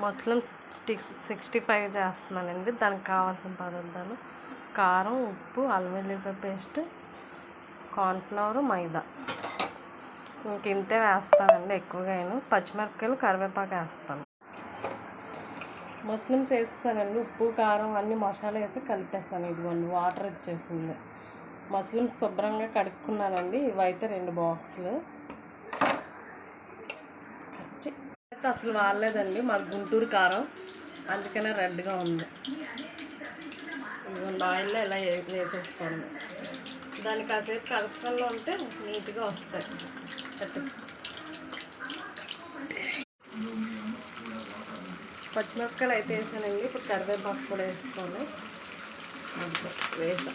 Muslim 65 చేస్తున్నానండి. దానికి కావాల్సిన పదార్థాలు కారం, ఉప్పు, అల్లం వెల్లుల్లిపాయ పేస్ట్, కార్న్ఫ్లవర్, మైదా. ఇంతే వేస్తానండి, ఎక్కువగా పచ్చిమిరపకాయలు, కరివేపాకు వేస్తాను. మస్లిమ్స్ వేసేసానండి. ఉప్పు, కారం అన్ని మసాలా వేసి కలిపేస్తాను. ఇదిగోండి వాటర్ వచ్చేసింది. మస్లిమ్స్ శుభ్రంగా కడుక్కున్నానండి. ఇవైతే 2 బాక్సులు. అయితే అసలు వాడలేదండి, మాది గుంటూరు కారం, అందుకనే రెడ్గా ఉంది. ఇదిగోండి ఆయిల్లో ఇలా వేసేసుకోండి. దాన్ని కాసేపు కలుపుకల్లో ఉంటే నీట్గా వస్తాయి. పచ్చిమిరపకాయలు అయితే వేసానండి. ఇప్పుడు కరివేపాకు కూడా వేసుకోండి. వేసా